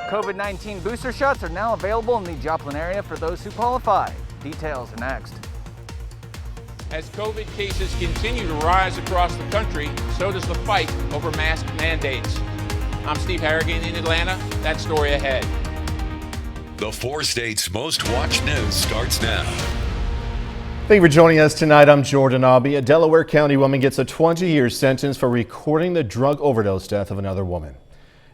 COVID-19 booster shots are now available in the Joplin area for those who qualify. Details are next. As COVID cases continue to rise across the country, so does the fight over mask mandates. I'm Steve Harrigan in Atlanta. That story ahead. The 4 states' most watched news starts now. Thank you for joining us tonight. I'm Jordan Aubie. A Delaware County woman gets a 20-year sentence for recording the drug overdose death of another woman.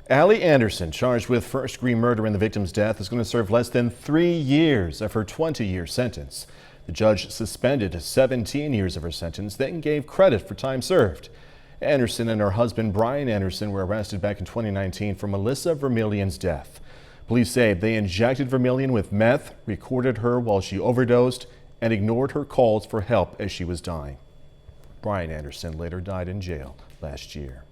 ALLIE Anderson, charged with first-degree murder in the victim's death, is going to serve less than 3 years of her 20-year sentence. The judge suspended 17 years of her sentence, then gave credit for time served. Anderson and her husband, Brian Anderson, were arrested back in 2019 for Melissa Vermillion's death. Police say they injected Vermillion with meth, recorded her while she overdosed, and ignored her calls for help as she was dying. Brian Anderson later died in jail last year.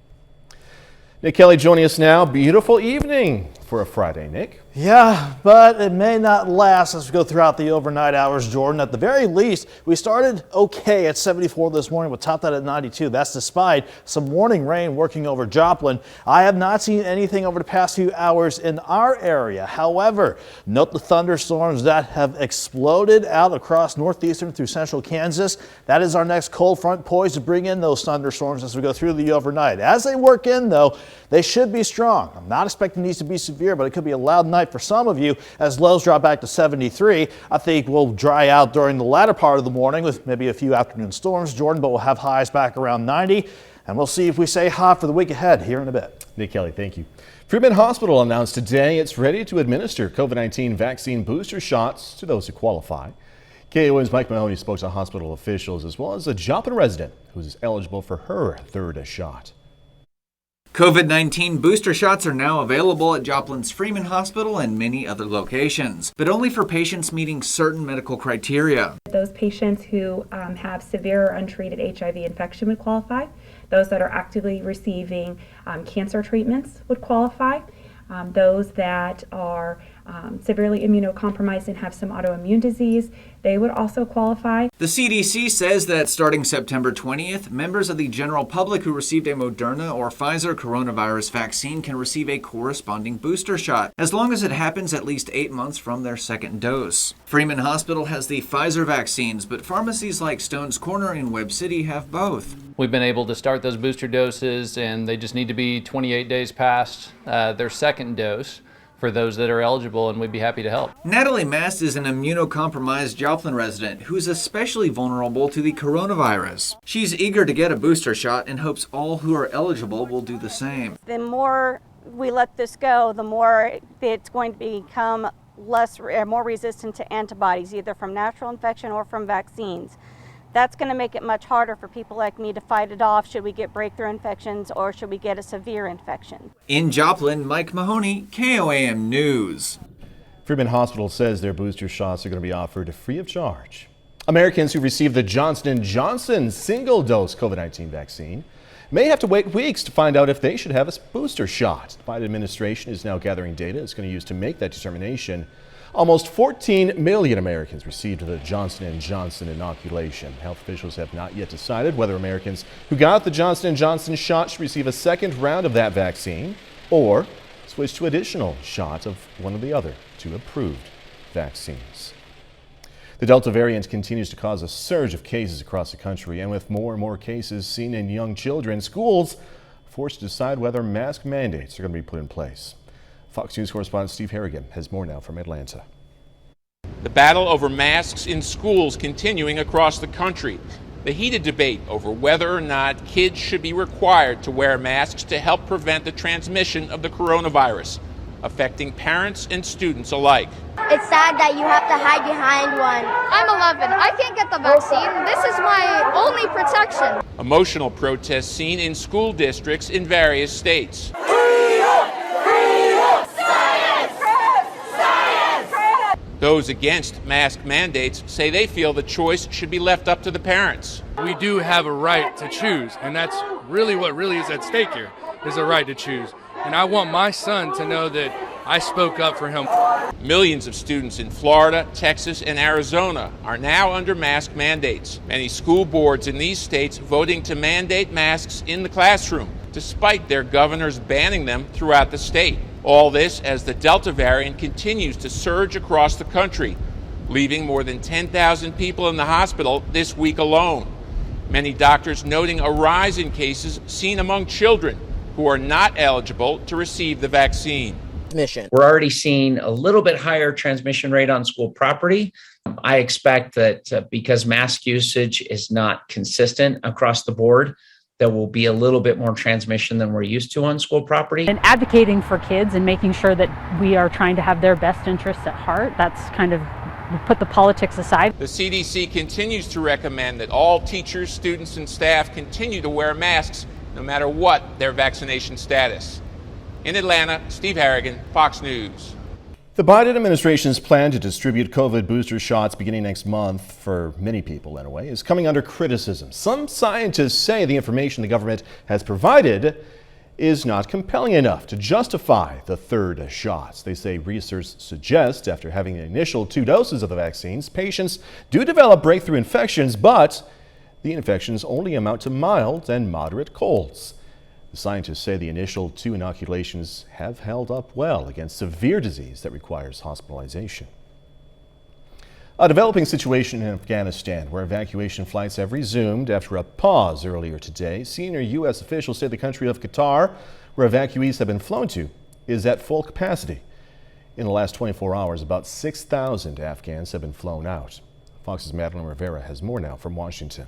Nick Kelly joining us now. Beautiful evening for a Friday, Nick. Yeah, but it may not last as we go throughout the overnight hours, Jordan. At the very least, we started okay at 74 this morning, but topped out at 92. That's despite some morning rain working over Joplin. I have not seen anything over the past few hours in our area. However, note the thunderstorms that have exploded out across northeastern through central Kansas. That is our next cold front poised to bring in those thunderstorms as we go through the overnight. As they work in, though, they should be strong. I'm not expecting these to be severe, but it could be a loud night for some of you as lows drop back to 73. I think we'll dry out during the latter part of the morning with maybe a few afternoon storms, Jordan, but we'll have highs back around 90. And we'll see if we stay hot for the week ahead here in a bit. Nick Kelly, thank you. Freeman Hospital announced today it's ready to administer COVID-19 vaccine booster shots to those who qualify. KOAM's Mike Mahoney spoke to hospital officials as well as a Joplin resident who's eligible for her third shot. COVID-19 booster shots are now available at Joplin's Freeman Hospital and many other locations, but only for patients meeting certain medical criteria. Those patients who have severe or untreated HIV infection would qualify. Those that are actively receiving cancer treatments would qualify. Those that are severely immunocompromised and have some autoimmune disease, they would also qualify. The CDC says that starting September 20th, members of the general public who received a Moderna or Pfizer coronavirus vaccine can receive a corresponding booster shot, as long as it happens at least 8 months from their second dose. Freeman Hospital has the Pfizer vaccines, but pharmacies like Stone's Corner in Webb City have both. We've been able to start those booster doses, and they just need to be 28 days past their second dose for those that are eligible, and we'd be happy to help. Natalie Mast is an immunocompromised Joplin resident who's especially vulnerable to the coronavirus. She's eager to get a booster shot and hopes all who are eligible will do the same. The more we let this go, the more it's going to become more resistant to antibodies, either from natural infection or from vaccines. That's going to make it much harder for people like me to fight it off should we get breakthrough infections or should we get a severe infection. In Joplin, Mike Mahoney, KOAM News. Freeman Hospital says their booster shots are going to be offered free of charge. Americans who received the Johnson & Johnson single-dose COVID-19 vaccine may have to wait weeks to find out if they should have a booster shot. The Biden administration is now gathering data it's going to use to make that determination. Almost 14 million Americans received the Johnson & Johnson inoculation. Health officials have not yet decided whether Americans who got the Johnson & Johnson shot should receive a second round of that vaccine or switch to additional shot of one of the other two approved vaccines. The Delta variant continues to cause a surge of cases across the country, and with more and more cases seen in young children, schools are forced to decide whether mask mandates are going to be put in place. Fox News correspondent Steve Harrigan has more now from Atlanta. The battle over masks in schools continuing across the country. The heated debate over whether or not kids should be required to wear masks to help prevent the transmission of the coronavirus, affecting parents and students alike. It's sad that you have to hide behind one. I'm 11. I can't get the vaccine. This is my only protection. Emotional protests seen in school districts in various states. Those against mask mandates say they feel the choice should be left up to the parents. We do have a right to choose, and that's really what really is at stake here, is a right to choose. And I want my son to know that I spoke up for him. Millions of students in Florida, Texas, and Arizona are now under mask mandates. Many school boards in these states voting to mandate masks in the classroom to despite their governors banning them throughout the state. All this as the Delta variant continues to surge across the country, leaving more than 10,000 people in the hospital this week alone. Many doctors noting a rise in cases seen among children who are not eligible to receive the vaccine. We're already seeing a little bit higher transmission rate on school property. I expect that because mask usage is not consistent across the board, there will be a little bit more transmission than we're used to on school property. And advocating for kids and making sure that we are trying to have their best interests at heart, that's kind of, we put the politics aside. The CDC continues to recommend that all teachers, students, and staff continue to wear masks no matter what their vaccination status. In Atlanta, Steve Harrigan, Fox News. The Biden administration's plan to distribute COVID booster shots beginning next month, for many people anyway, is coming under criticism. Some scientists say the information the government has provided is not compelling enough to justify the third shots. They say research suggests after having the initial 2 doses of the vaccines, patients do develop breakthrough infections, but the infections only amount to mild and moderate colds. The scientists say the initial 2 inoculations have held up well against severe disease that requires hospitalization. A developing situation in Afghanistan where evacuation flights have resumed after a pause earlier today. Senior U.S. officials say the country of Qatar, where evacuees have been flown to, is at full capacity. In the last 24 hours, about 6,000 Afghans have been flown out. Fox's Madeline Rivera has more now from Washington.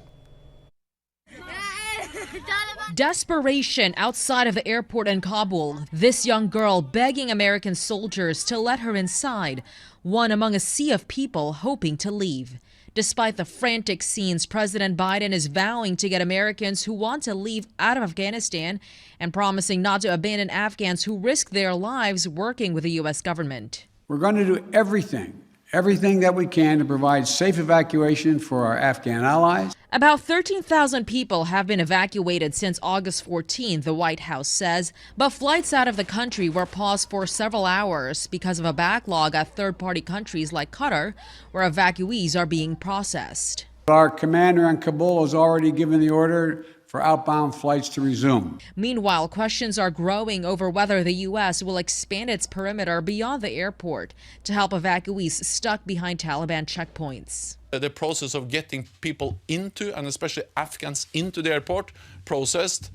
Desperation outside of the airport in Kabul. This young girl begging American soldiers to let her inside, one among a sea of people hoping to leave. Despite the frantic scenes, President Biden is vowing to get Americans who want to leave out of Afghanistan and promising not to abandon Afghans who risk their lives working with the U.S. government. We're going to do everything that we can to provide safe evacuation for our Afghan allies. About 13,000 people have been evacuated since August 14, the White House says, but flights out of the country were paused for several hours because of a backlog at third-party countries like Qatar, where evacuees are being processed. Our commander in Kabul has already given the order for outbound flights to resume. Meanwhile, questions are growing over whether the U.S. will expand its perimeter beyond the airport to help evacuees stuck behind Taliban checkpoints. The process of getting people into, and especially Afghans into the airport, processed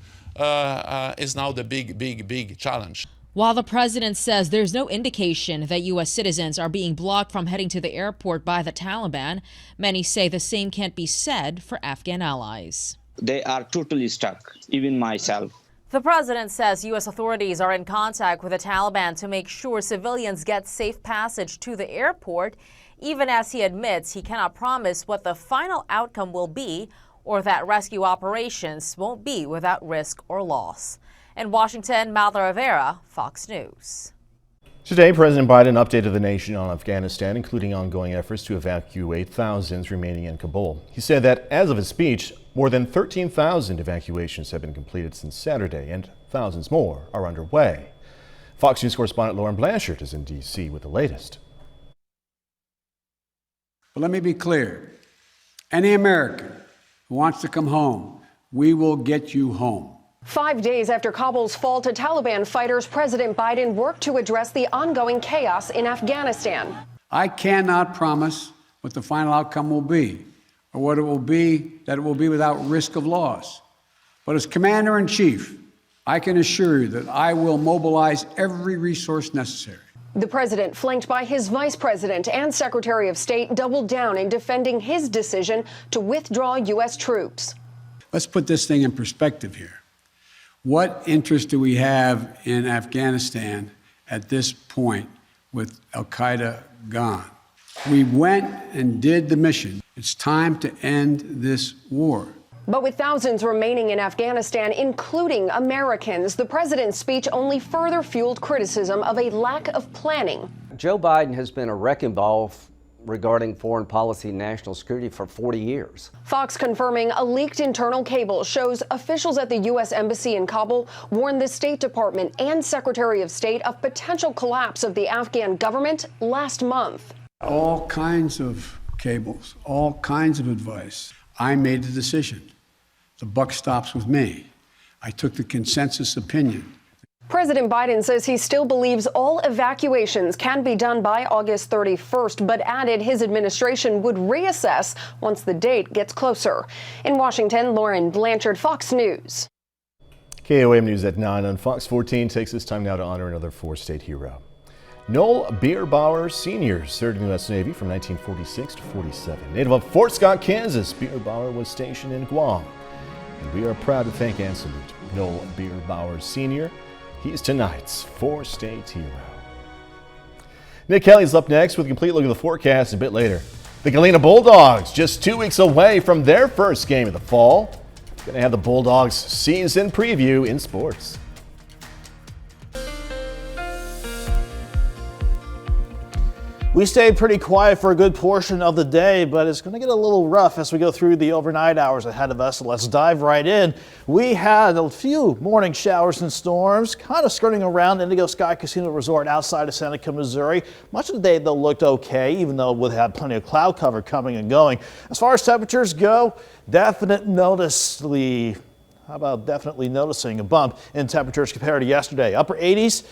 is now the big challenge. While the president says there's no indication that U.S. citizens are being blocked from heading to the airport by the Taliban, many say the same can't be said for Afghan allies. They are totally stuck, even myself. The president says U.S. authorities are in contact with the Taliban to make sure civilians get safe passage to the airport, even as he admits he cannot promise what the final outcome will be or that rescue operations won't be without risk or loss. In Washington, Madeline Rivera, Fox News. Today, President Biden updated the nation on Afghanistan, including ongoing efforts to evacuate thousands remaining in Kabul. He said that as of his speech, more than 13,000 evacuations have been completed since Saturday, and thousands more are underway. Fox News correspondent Lauren Blanchard is in D.C. with the latest. But let me be clear. Any American who wants to come home, we will get you home. 5 days after Kabul's fall to Taliban fighters, President Biden worked to address the ongoing chaos in Afghanistan. I cannot promise what the final outcome will be, or what it will be, that it will be without risk of loss. But as Commander-in-Chief, I can assure you that I will mobilize every resource necessary. The president, flanked by his vice president and Secretary of State, doubled down in defending his decision to withdraw U.S. troops. Let's put this thing in perspective here. What interest do we have in Afghanistan at this point with al-Qaeda gone? We went and did the mission. It's time to end this war. But with thousands remaining in Afghanistan, including Americans, the president's speech only further fueled criticism of a lack of planning. Joe Biden has been a wrecking ball regarding foreign policy and national security for 40 years. Fox confirming a leaked internal cable shows officials at the U.S. Embassy in Kabul warned the State Department and Secretary of State of potential collapse of the Afghan government last month. All kinds of cables, all kinds of advice. I made the decision. The buck stops with me. I took the consensus opinion. President Biden says he still believes all evacuations can be done by August 31st, but added his administration would reassess once the date gets closer. In Washington, Lauren Blanchard, Fox News. KOAM News at 9 on Fox 14 takes this time now to honor another four-state hero. Noel Bierbauer Sr. served in the U.S. Navy from 1946 to 47. Native of Fort Scott, Kansas, Bierbauer was stationed in Guam. And we are proud to thank and salute Noel Bierbauer Sr. He's tonight's four-state hero. Nick Kelly's up next with a complete look at the forecast a bit later. The Galena Bulldogs, just 2 weeks away from their first game of the fall. Going to have the Bulldogs season preview in sports. We stayed pretty quiet for a good portion of the day, but it's going to get a little rough as we go through the overnight hours ahead of us. So let's dive right in. We had a few morning showers and storms kind of skirting around Indigo Sky Casino Resort outside of Seneca, Missouri. Much of the day, though, looked okay, even though we had plenty of cloud cover coming and going. As far as temperatures go, definitely noticing a bump in temperatures compared to yesterday. Upper 80s.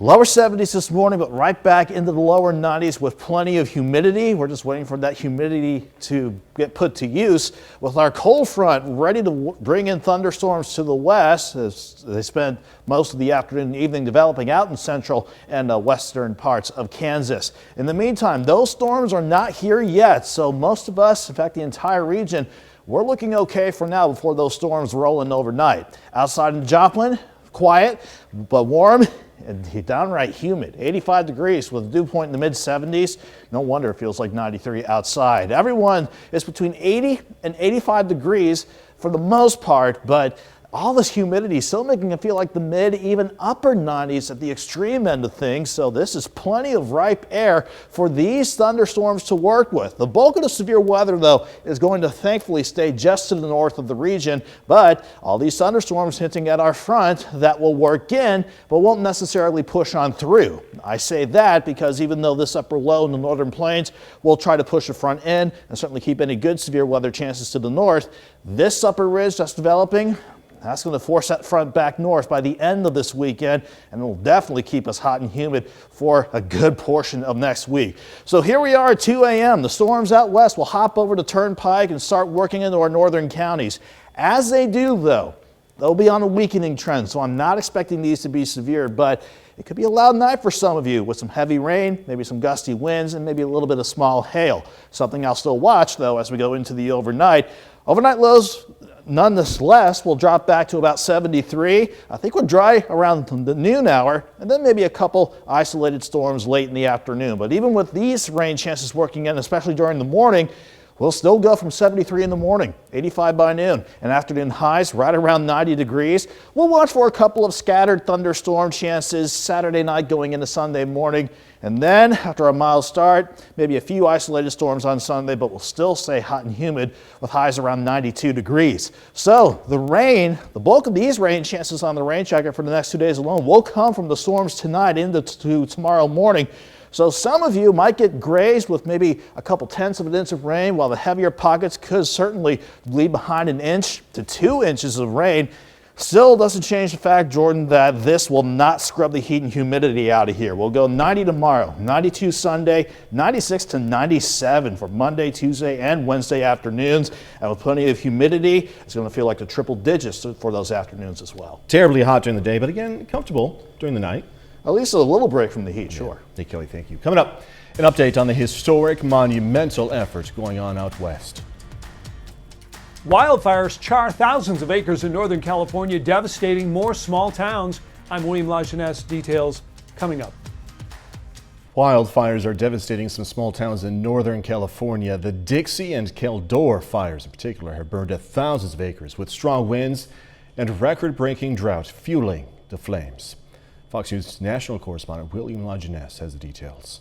Lower 70s this morning, but right back into the lower 90s with plenty of humidity. We're just waiting for that humidity to get put to use with our cold front ready to bring in thunderstorms to the west as they spend most of the afternoon and evening developing out in central and western parts of Kansas. In the meantime, those storms are not here yet, so most of us, in fact the entire region, we're looking okay for now before those storms roll in overnight. Outside in Joplin, quiet but warm and downright humid. 85 degrees with a dew point in the mid-70s. No wonder it feels like 93 outside. Everyone is between 80 and 85 degrees for the most part, but all this humidity still making it feel like the mid, even upper 90s at the extreme end of things. So this is plenty of ripe air for these thunderstorms to work with. The bulk of the severe weather, though, is going to thankfully stay just to the north of the region. But all these thunderstorms hinting at our front that will work in, but won't necessarily push on through. I say that because even though this upper low in the northern plains will try to push the front in and certainly keep any good severe weather chances to the north, this upper ridge that's developing, that's going to force that front back north by the end of this weekend, and it will definitely keep us hot and humid for a good portion of next week. So here we are at 2 a.m. The storms out west will hop over the turnpike and start working into our northern counties. As they do, though, they'll be on a weakening trend, so I'm not expecting these to be severe, but it could be a loud night for some of you with some heavy rain, maybe some gusty winds, and maybe a little bit of small hail. Something I'll still watch, though, as we go into the overnight. Overnight lows, nonetheless, will drop back to about 73. I think we're dry around the noon hour, and then maybe a couple isolated storms late in the afternoon. But even with these rain chances working in, especially during the morning, we'll still go from 73 in the morning, 85 by noon, and afternoon highs right around 90 degrees. We'll watch for a couple of scattered thunderstorm chances Saturday night going into Sunday morning. And then after a mild start, maybe a few isolated storms on Sunday, but we'll still stay hot and humid with highs around 92 degrees. So the rain, the bulk of these rain chances on the rain checker for the next 2 days alone will come from the storms tonight into tomorrow morning. So some of you might get grazed with maybe a couple tenths of an inch of rain, while the heavier pockets could certainly leave behind 1 inch to 2 inches of rain. Still doesn't change the fact, Jordan, that this will not scrub the heat and humidity out of here. We'll go 90 tomorrow, 92 Sunday, 96 to 97 for Monday, Tuesday, and Wednesday afternoons. And with plenty of humidity, it's going to feel like the triple digits for those afternoons as well. Terribly hot during the day, but again, comfortable during the night. At least a little break from the heat, sure. Hey, Kelly, thank you. Coming up, an update on the historic monumental efforts going on out west. Wildfires char thousands of acres in Northern California, devastating more small towns. I'm William LaJeunesse. Details coming up. Wildfires are devastating some small towns in Northern California. The Dixie and Caldor fires in particular have burned thousands of acres with strong winds and record-breaking drought fueling the flames. Fox News national correspondent William LaJeunesse has the details.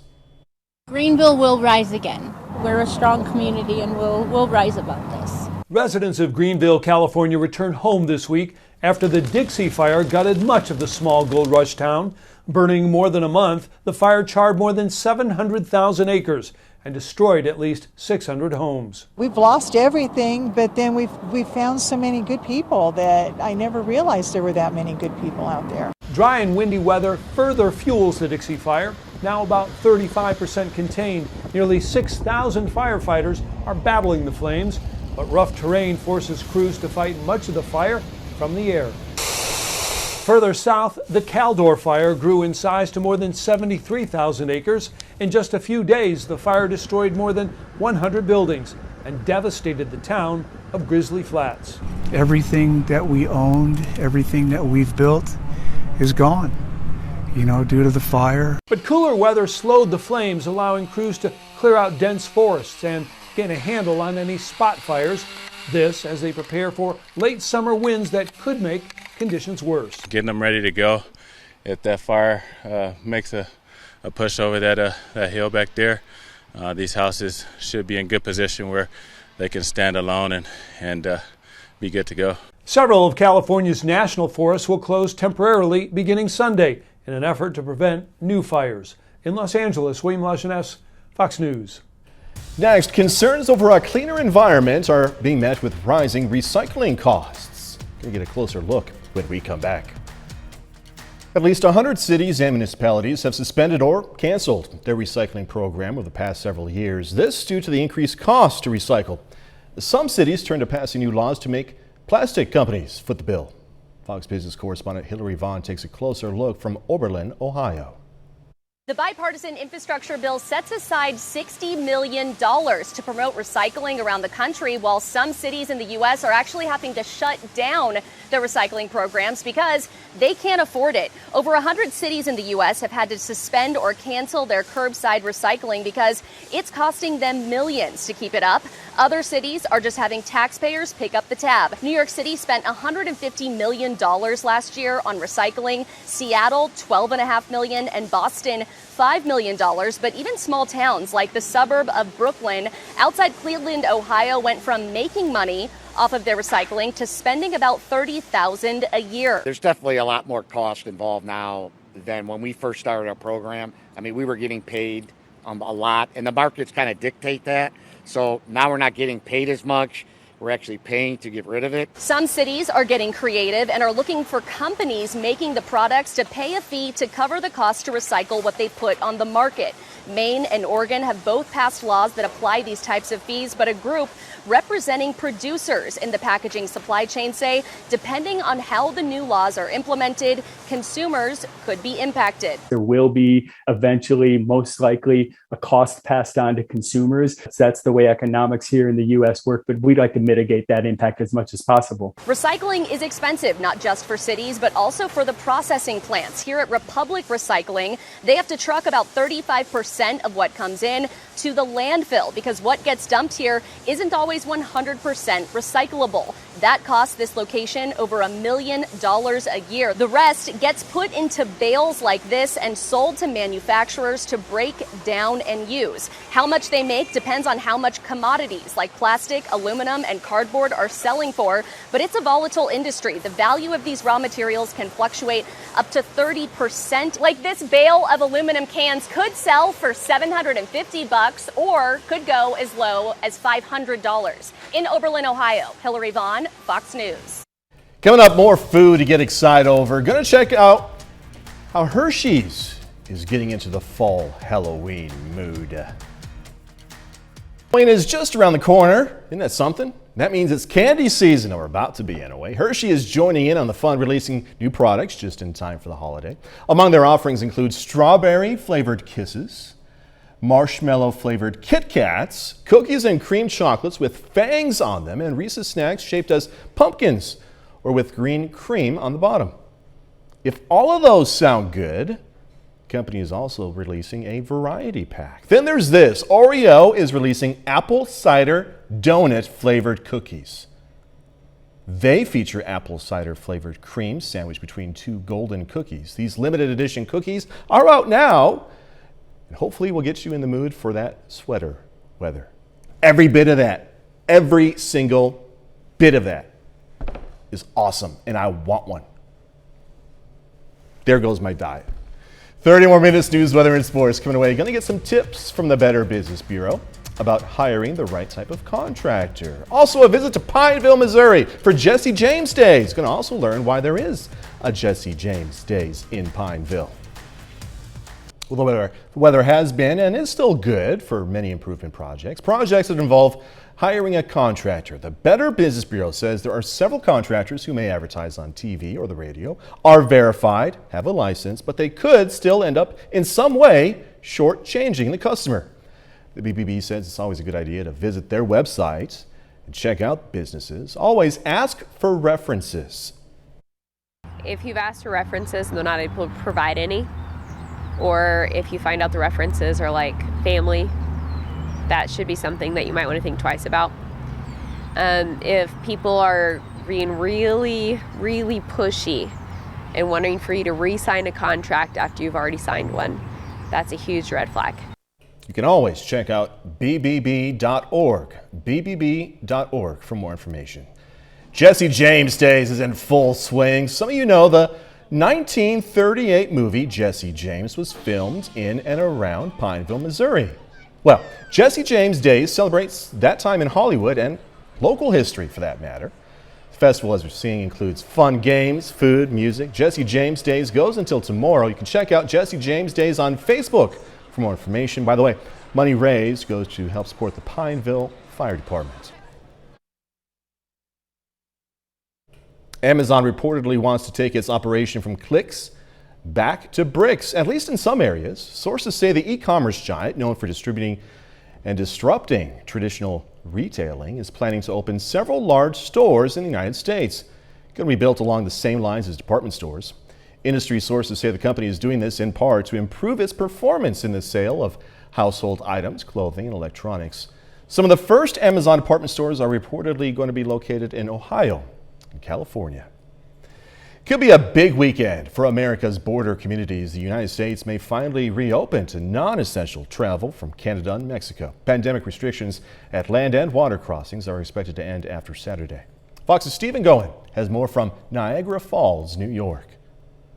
Greenville will rise again. We're a strong community and we'll rise above this. Residents of Greenville, California returned home this week after the Dixie Fire gutted much of the small gold rush town. Burning more than a month, the fire charred more than 700,000 acres and destroyed at least 600 homes. We've lost everything, but then we've found so many good people that I never realized there were that many good people out there. Dry and windy weather further fuels the Dixie Fire. Now about 35% contained. Nearly 6,000 firefighters are battling the flames, but rough terrain forces crews to fight much of the fire from the air. Further south, the Caldor fire grew in size to more than 73,000 acres. In just a few days, the fire destroyed more than 100 buildings and devastated the town of Grizzly Flats. Everything that we owned, everything that we've built is gone, due to the fire. But cooler weather slowed the flames, allowing crews to clear out dense forests and get a handle on any spot fires. This as they prepare for late summer winds that could make conditions worse. Getting them ready to go if that fire makes a push over that hill back there. These houses should be in good position where they can stand alone and be good to go. Several of California's national forests will close temporarily beginning Sunday in an effort to prevent new fires. In Los Angeles, William Lajeunesse, Fox News. Next, concerns over a cleaner environment are being met with rising recycling costs. Gonna get a closer look when we come back. At least 100 cities and municipalities have suspended or canceled their recycling program over the past several years. This due to the increased cost to recycle. Some cities turned to passing new laws to make plastic companies foot the bill. Fox Business correspondent Hillary Vaughn takes a closer look from Oberlin, Ohio. The bipartisan infrastructure bill sets aside $60 million to promote recycling around the country, while some cities in the U.S. are actually having to shut down their recycling programs because they can't afford it. Over 100 cities in the U.S. have had to suspend or cancel their curbside recycling because it's costing them millions to keep it up. Other cities are just having taxpayers pick up the tab. New York City spent $150 million last year on recycling, Seattle $12.5 million, and Boston $5 million. But even small towns like the suburb of Brooklyn outside Cleveland, Ohio, went from making money off of their recycling to spending about $30,000 a year. There's definitely a lot more cost involved now than when we first started our program. I mean, we were getting paid a lot, and the markets kind of dictate that. So now we're not getting paid as much. We're actually paying to get rid of it. Some cities are getting creative and are looking for companies making the products to pay a fee to cover the cost to recycle what they put on the market. Maine and Oregon have both passed laws that apply these types of fees, but a group representing producers in the packaging supply chain say depending on how the new laws are implemented, consumers could be impacted. There will be eventually, most likely, a cost passed on to consumers. So that's the way economics here in the U.S. work, but we'd like to mitigate that impact as much as possible. Recycling is expensive, not just for cities, but also for the processing plants. Here at Republic Recycling, they have to truck about 35% of what comes in to the landfill because what gets dumped here isn't always 100% recyclable. That costs this location over $1 million a year. The rest gets put into bales like this and sold to manufacturers to break down and use. How much they make depends on how much commodities like plastic, aluminum, and cardboard are selling for, but it's a volatile industry. The value of these raw materials can fluctuate up to 30%. Like this bale of aluminum cans could sell for $750 or could go as low as $500. In Oberlin, Ohio, Hillary Vaughn, Fox News. Coming up, more food to get excited over. Gonna check out how Hershey's is getting into the fall Halloween mood. Halloween is just around the corner. Isn't that something? That means it's candy season, or about to be anyway. Hershey is joining in on the fun, releasing new products just in time for the holiday. Among their offerings include strawberry flavored Kisses, marshmallow flavored Kit Kats, cookies and cream chocolates with fangs on them, and Reese's snacks shaped as pumpkins or with green cream on the bottom. If all of those sound good, the company is also releasing a variety pack. Then there's this. Oreo is releasing apple cider donut flavored cookies. They feature apple cider flavored cream sandwiched between two golden cookies. These limited edition cookies are out now, and hopefully we'll get you in the mood for that sweater weather. Every bit of that, every single bit of that is awesome, and I want one. There goes my diet. 30 more minutes news, weather, and sports coming away. Going to get some tips from the Better Business Bureau about hiring the right type of contractor. Also a visit to Pineville, Missouri for Jesse James Days. Going to also learn why there is a Jesse James Days in Pineville. Well, the weather has been and is still good for many improvement projects. Projects that involve hiring a contractor. The Better Business Bureau says there are several contractors who may advertise on TV or the radio, are verified, have a license, but they could still end up in some way shortchanging the customer. The BBB says it's always a good idea to visit their website and check out businesses. Always ask for references. If you've asked for references and they're not able to provide any, or if you find out the references are like family, that should be something that you might want to think twice about. If people are being really, really pushy and wanting for you to re-sign a contract after you've already signed one, that's a huge red flag. You can always check out bbb.org, bbb.org for more information. Jesse James Days is in full swing. Some of you know the 1938 movie Jesse James was filmed in and around Pineville, Missouri. Well, Jesse James Days celebrates that time in Hollywood and local history for that matter. The festival, as we're seeing, includes fun games, food, music. Jesse James Days goes until tomorrow. You can check out Jesse James Days on Facebook for more information. By the way, money raised goes to help support the Pineville Fire Department. Amazon reportedly wants to take its operation from clicks back to bricks, at least in some areas. Sources say the e-commerce giant, known for distributing and disrupting traditional retailing, is planning to open several large stores in the United States. Going to be built along the same lines as department stores. Industry sources say the company is doing this in part to improve its performance in the sale of household items, clothing, and electronics. Some of the first Amazon department stores are reportedly going to be located in Ohio and California. Could be a big weekend for America's border communities. The United States may finally reopen to non-essential travel from Canada and Mexico. Pandemic restrictions at land and water crossings are expected to end after Saturday. Fox's Stephen Goen has more from Niagara Falls, New York.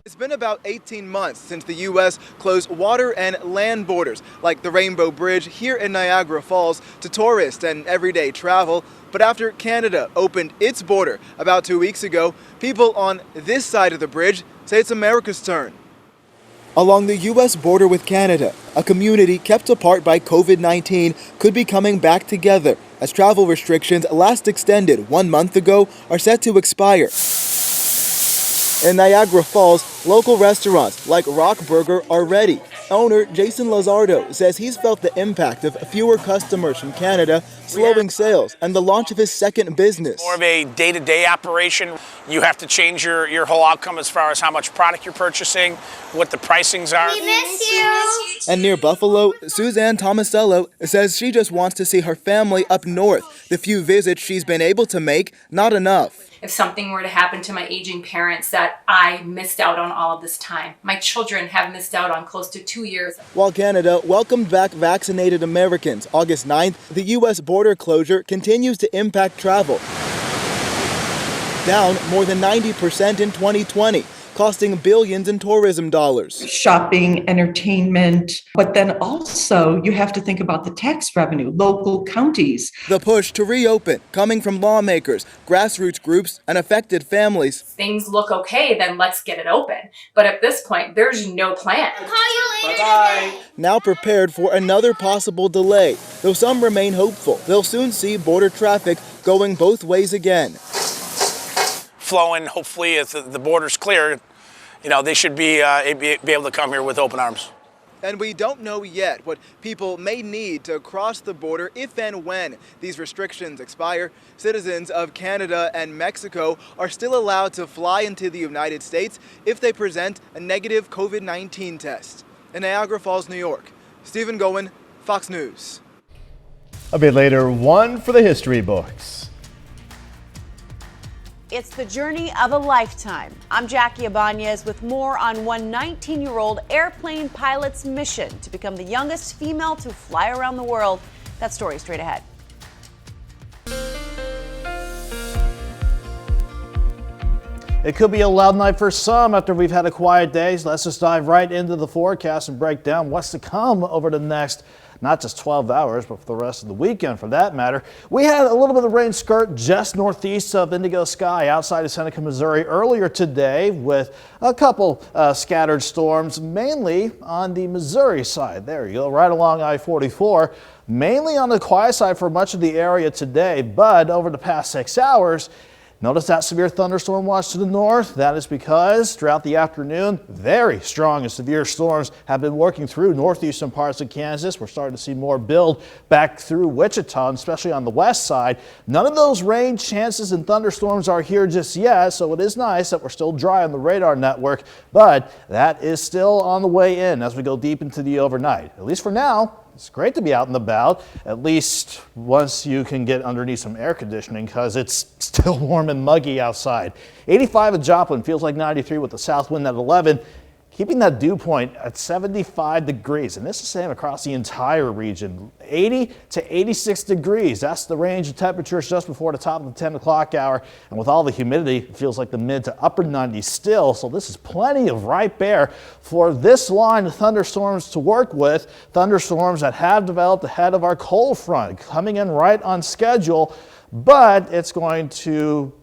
It's been about 18 months since the U.S. closed water and land borders, like the Rainbow Bridge here in Niagara Falls, to tourists and everyday travel. But after Canada opened its border about 2 weeks ago, people on this side of the bridge say it's America's turn. Along the U.S. border with Canada, a community kept apart by COVID-19 could be coming back together as travel restrictions last extended 1 month ago are set to expire. In Niagara Falls, local restaurants like Rock Burger are ready. Owner Jason Lazardo says he's felt the impact of fewer customers from Canada, slowing sales, and the launch of his second business. More of a day-to-day operation. You have to change your whole outcome as far as how much product you're purchasing, what the pricings are. We miss you! And near Buffalo, Suzanne Tomasello says she just wants to see her family up north. The few visits she's been able to make, not enough. If something were to happen to my aging parents, that I missed out on all of this time. My children have missed out on close to 2 years. While Canada welcomed back vaccinated Americans August 9th, the U.S. border closure continues to impact travel. Down more than 90% in 2020, costing billions in tourism dollars. Shopping, entertainment, but then also you have to think about the tax revenue, local counties. The push to reopen coming from lawmakers, grassroots groups, and affected families. Things look okay, then let's get it open. But at this point, there's no plan. I'll call you later. Bye-bye. Now prepared for another possible delay, though some remain hopeful they'll soon see border traffic going both ways again. Flowing, hopefully, if the border's clear, they should be able to come here with open arms. And we don't know yet what people may need to cross the border if and when these restrictions expire. Citizens of Canada and Mexico are still allowed to fly into the United States if they present a negative COVID-19 test. In Niagara Falls, New York, Stephen Goen, Fox News. A bit later, one for the history books. It's the journey of a lifetime. I'm Jackie Ibanez with more on one 19-year-old airplane pilot's mission to become the youngest female to fly around the world. That story straight ahead. It could be a loud night for some after we've had a quiet day. So let's just dive right into the forecast and break down what's to come over the next not just 12 hours, but for the rest of the weekend for that matter. We had a little bit of rain skirt just northeast of Indigo Sky outside of Seneca, Missouri earlier today with a couple scattered storms, mainly on the Missouri side. There you go, right along I-44. Mainly on the quiet side for much of the area today, but over the past 6 hours, notice that severe thunderstorm watch to the north. That is because throughout the afternoon, very strong and severe storms have been working through northeastern parts of Kansas. We're starting to see more build back through Wichita, especially on the west side. None of those rain chances and thunderstorms are here just yet, so it is nice that we're still dry on the radar network, but that is still on the way in as we go deep into the overnight, at least for now. It's great to be out and about, at least once you can get underneath some air conditioning because it's still warm and muggy outside. 85 at Joplin, feels like 93 with the south wind at 11. Keeping that dew point at 75 degrees, and this is the same across the entire region. 80 to 86 degrees, that's the range of temperatures just before the top of the 10 o'clock hour. And with all the humidity, it feels like the mid to upper 90s still, so this is plenty of ripe air for this line of thunderstorms to work with. Thunderstorms that have developed ahead of our cold front, coming in right on schedule, but it's going to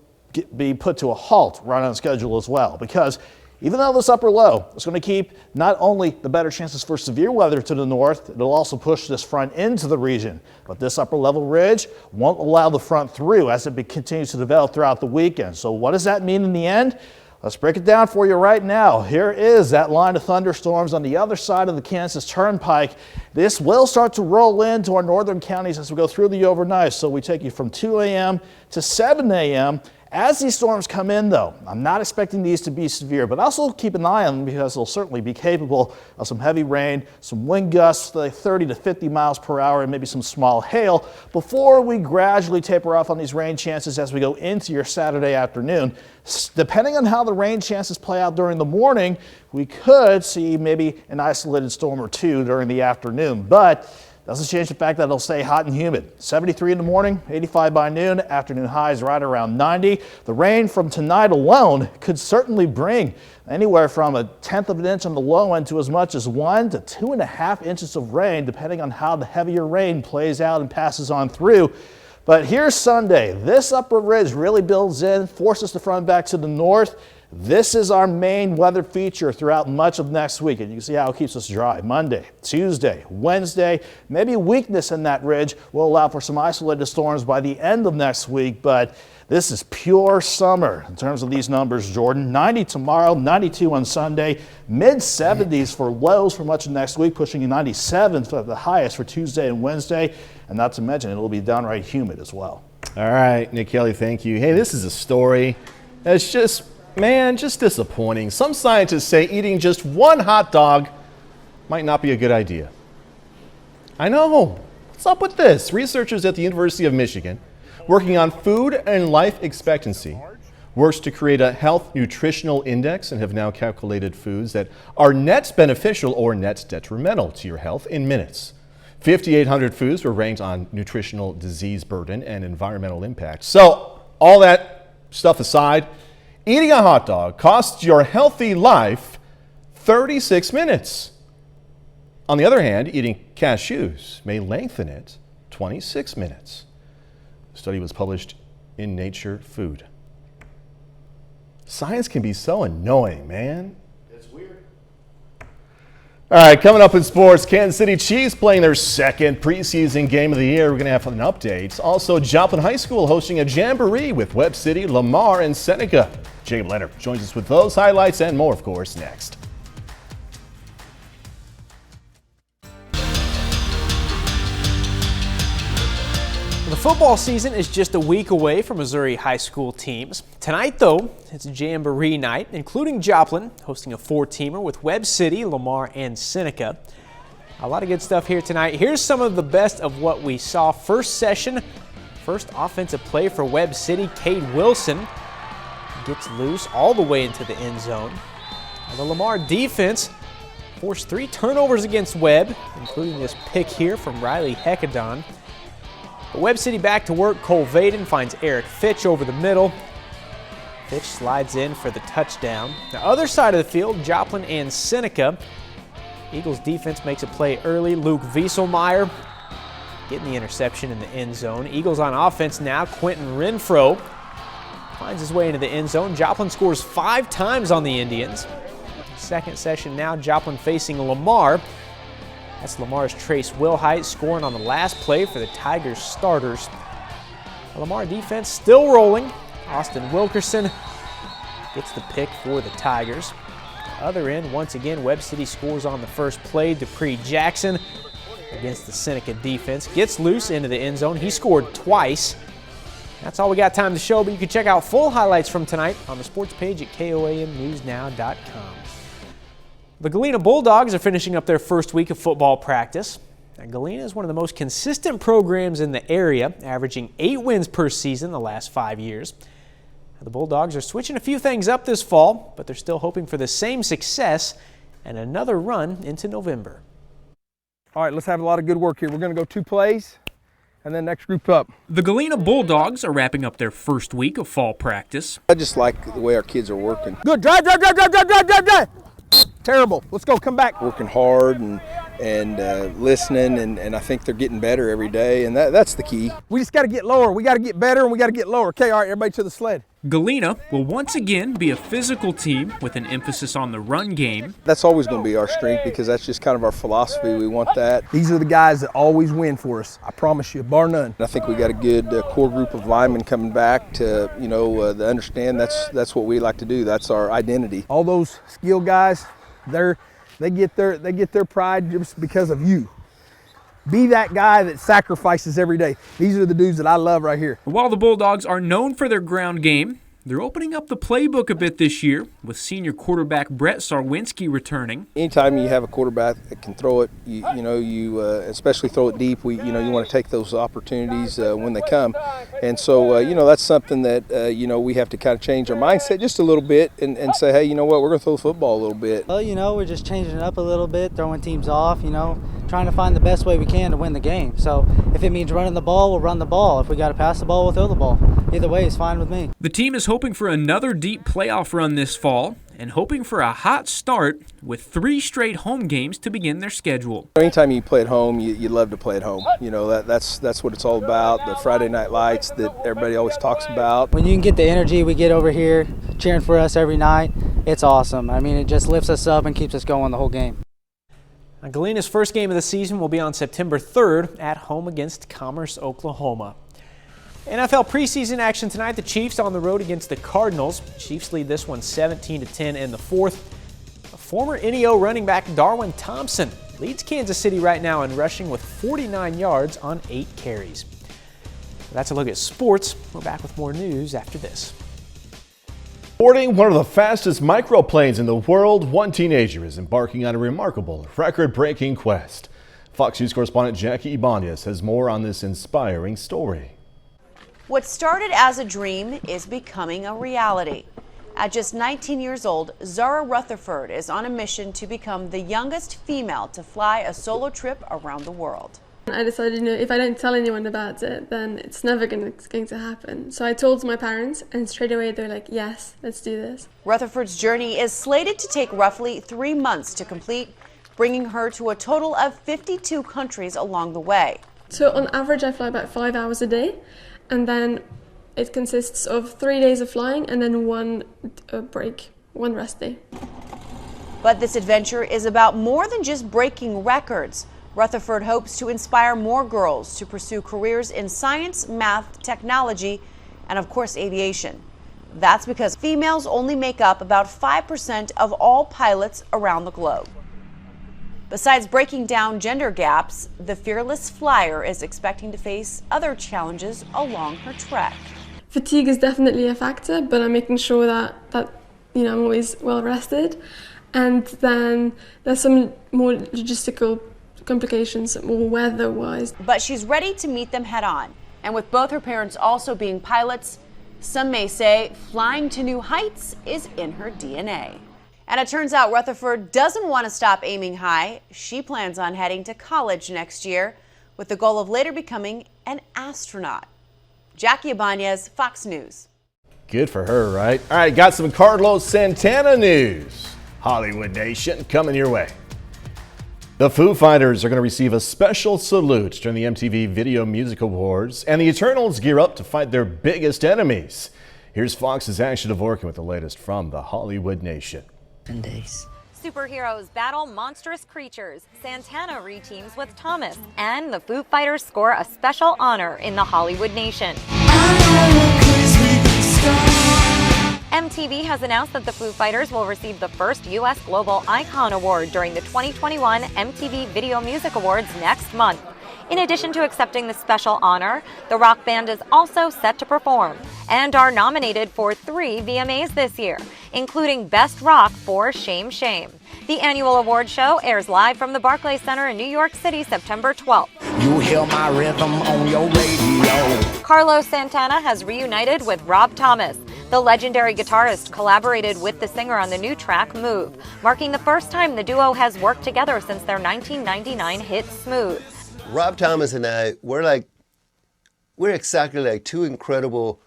be put to a halt right on schedule as well, because even though this upper low is going to keep not only the better chances for severe weather to the north, it'll also push this front into the region. But this upper level ridge won't allow the front through as it continues to develop throughout the weekend. So what does that mean in the end? Let's break it down for you right now. Here is that line of thunderstorms on the other side of the Kansas Turnpike. This will start to roll into our northern counties as we go through the overnight. So we take you from 2 a.m. to 7 a.m. As these storms come in, though, I'm not expecting these to be severe, but also keep an eye on them because they'll certainly be capable of some heavy rain, some wind gusts, like 30 to 50 miles per hour, and maybe some small hail before we gradually taper off on these rain chances as we go into your Saturday afternoon. Depending on how the rain chances play out during the morning, we could see maybe an isolated storm or two during the afternoon, but doesn't change the fact that it'll stay hot and humid. 73 in the morning, 85 by noon, afternoon highs right around 90. The rain from tonight alone could certainly bring anywhere from 1/10 of an inch on the low end to as much as 1 to 2.5 inches of rain, depending on how the heavier rain plays out and passes on through. But here's Sunday. This upper ridge really builds in, forces the front back to the north. This is our main weather feature throughout much of next week, and you can see how it keeps us dry. Monday, Tuesday, Wednesday, maybe weakness in that ridge will allow for some isolated storms by the end of next week, but this is pure summer in terms of these numbers, Jordan. 90 tomorrow, 92 on Sunday, mid-70s for lows for much of next week, pushing 97 for the highest for Tuesday and Wednesday, and not to mention it'll be downright humid as well. All right, Nick Kelly, thank you. Hey, this is a story that's just disappointing. Some scientists say eating just one hot dog might not be a good idea. I know. What's up with this? Researchers at the University of Michigan, working on food and life expectancy, works to create a health nutritional index and have now calculated foods that are net beneficial or net detrimental to your health in minutes. 5,800 foods were ranked on nutritional disease burden and environmental impact. So all that stuff aside, eating a hot dog costs your healthy life 36 minutes. On the other hand, eating cashews may lengthen it 26 minutes. The study was published in Nature Food. Science can be so annoying, man. It's weird. All right, coming up in sports, Kansas City Chiefs playing their second preseason game of the year. We're going to have an update. Also, Joplin High School hosting a jamboree with Webb City, Lamar, and Seneca. Jacob Leonard joins us with those highlights and more, of course, next. The football season is just a week away for Missouri high school teams. Tonight, though, it's Jamboree night, including Joplin hosting a four-teamer with Webb City, Lamar, and Seneca. A lot of good stuff here tonight. Here's some of the best of what we saw. First session, first offensive play for Webb City. Cade Wilson gets loose all the way into the end zone. And the Lamar defense forced 3 turnovers against Webb, including this pick here from Riley Hecadon. But Webb City back to work. Cole Vaden finds Eric Fitch over the middle. Pitch slides in for the touchdown. The other side of the field, Joplin and Seneca. Eagles defense makes a play early. Luke Wieselmeyer getting the interception in the end zone. Eagles on offense now. Quentin Renfro finds his way into the end zone. Joplin scores 5 times on the Indians. Second session now, Joplin facing Lamar. That's Lamar's Trace Wilhite scoring on the last play for the Tigers starters. The Lamar defense still rolling. Austin Wilkerson gets the pick for the Tigers. Other end, once again, Webb City scores on the first play. Dupree Jackson against the Seneca defense gets loose into the end zone. He scored twice. That's all we got time to show, but you can check out full highlights from tonight on the sports page at KOAMnewsnow.com. The Galena Bulldogs are finishing up their first week of football practice. Now, Galena is one of the most consistent programs in the area, averaging 8 wins per season the last 5 years. The Bulldogs are switching a few things up this fall, but they're still hoping for the same success and another run into November. All right, let's have a lot of good work here. We're going to go 2 plays, and then next group up. The Galena Bulldogs are wrapping up their first week of fall practice. I just like the way our kids are working. Good, drive, drive, drive, drive, drive, drive, drive, drive. Terrible. Let's go, come back. Working hard and listening, and I think they're getting better every day, and that's the key. We just got to get lower. We got to get better, and we got to get lower. Okay, all right, everybody to the sled. Galena will once again be a physical team with an emphasis on the run game. That's always going to be our strength because that's just kind of our philosophy. We want that. These are the guys that always win for us. I promise you, bar none. I think we got a good core group of linemen coming back to, to understand that's what we like to do. That's our identity. All those skill guys, they get their pride just because of you. Be that guy that sacrifices every day. These are the dudes that I love right here. While the Bulldogs are known for their ground game, they're opening up the playbook a bit this year with senior quarterback Brett Sarwinski returning. Anytime you have a quarterback that can throw it, you especially throw it deep, you want to take those opportunities when they come. And so, that's something that, we have to kind of change our mindset just a little bit and say, hey, you know what, we're going to throw the football a little bit. Well, we're just changing it up a little bit, throwing teams off, trying to find the best way we can to win the game. So if it means running the ball, we'll run the ball. If we got to pass the ball, we'll throw the ball. Either way is fine with me. The team is hoping for another deep playoff run this fall and hoping for a hot start with 3 straight home games to begin their schedule. Anytime you play at home, you love to play at home. That's what it's all about, the Friday night lights that everybody always talks about. When you can get the energy we get over here cheering for us every night, it's awesome. I mean, it just lifts us up and keeps us going the whole game. Now, Galena's first game of the season will be on September 3rd at home against Commerce, Oklahoma. NFL preseason action tonight. The Chiefs on the road against the Cardinals. Chiefs lead this one 17-10 in the 4th. Former NEO running back Darwin Thompson leads Kansas City right now in rushing with 49 yards on 8 carries. That's a look at sports. We're back with more news after this. Boarding one of the fastest microplanes in the world, one teenager is embarking on a remarkable, record-breaking quest. Fox News correspondent Jackie Ibanez has more on this inspiring story. What started as a dream is becoming a reality. At just 19 years old, Zara Rutherford is on a mission to become the youngest female to fly a solo trip around the world. I decided, if I don't tell anyone about it, then it's never going to happen. So I told my parents, and straight away they're like, yes, let's do this. Rutherford's journey is slated to take roughly 3 months to complete, bringing her to a total of 52 countries along the way. So on average, I fly about 5 hours a day, and then it consists of 3 days of flying and then one break, one rest day. But this adventure is about more than just breaking records. Rutherford hopes to inspire more girls to pursue careers in science, math, technology, and of course aviation. That's because females only make up about 5% of all pilots around the globe. Besides breaking down gender gaps, the fearless flyer is expecting to face other challenges along her trek. Fatigue is definitely a factor, but I'm making sure that I'm always well rested. And then there's some more logistical complications, more weather-wise. But she's ready to meet them head-on. And with both her parents also being pilots, some may say flying to new heights is in her DNA. And it turns out Rutherford doesn't want to stop aiming high. She plans on heading to college next year with the goal of later becoming an astronaut. Jackie Ibanez, Fox News. Good for her, right? All right, got some Carlos Santana news. Hollywood Nation coming your way. The Foo Fighters are going to receive a special salute during the MTV Video Music Awards, and the Eternals gear up to fight their biggest enemies. Here's Fox's Ashley Dvorkin with the latest from the Hollywood Nation. Superheroes battle monstrous creatures. Santana reteams with Thomas, and the Foo Fighters score a special honor in the Hollywood Nation. MTV has announced that the Foo Fighters will receive the first U.S. Global Icon Award during the 2021 MTV Video Music Awards next month. In addition to accepting the special honor, the rock band is also set to perform and are nominated for 3 VMAs this year, including Best Rock for Shame Shame. The annual award show airs live from the Barclays Center in New York City, September 12th. You hear my rhythm on your radio. Carlos Santana has reunited with Rob Thomas. The legendary guitarist collaborated with the singer on the new track, Move, marking the first time the duo has worked together since their 1999 hit, Smooth. Rob Thomas and I, we're exactly like two incredible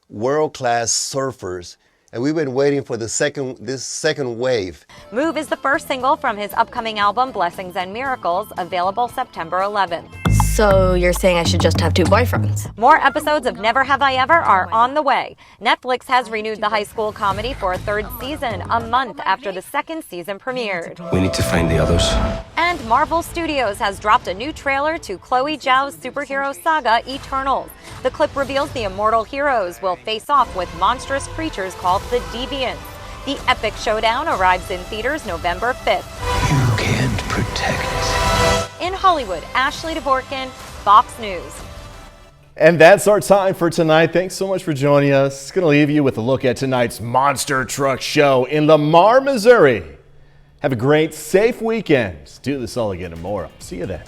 world-class surfers, and we've been waiting for this second wave. Move is the first single from his upcoming album, Blessings and Miracles, available September 11th. So you're saying I should just have 2 boyfriends? More episodes of Never Have I Ever are on the way. Netflix has renewed the high school comedy for a 3rd season, a month after the 2nd season premiered. We need to find the others. And Marvel Studios has dropped a new trailer to Chloe Zhao's superhero saga, Eternals. The clip reveals the immortal heroes will face off with monstrous creatures called the Deviants. The epic showdown arrives in theaters November 5th. You can't protect it. In Hollywood, Ashley Dvorkin, Fox News. And that's our time for tonight. Thanks so much for joining us. Going to leave you with a look at tonight's monster truck show in Lamar, Missouri. Have a great, safe weekend. Do this all again tomorrow. See you then.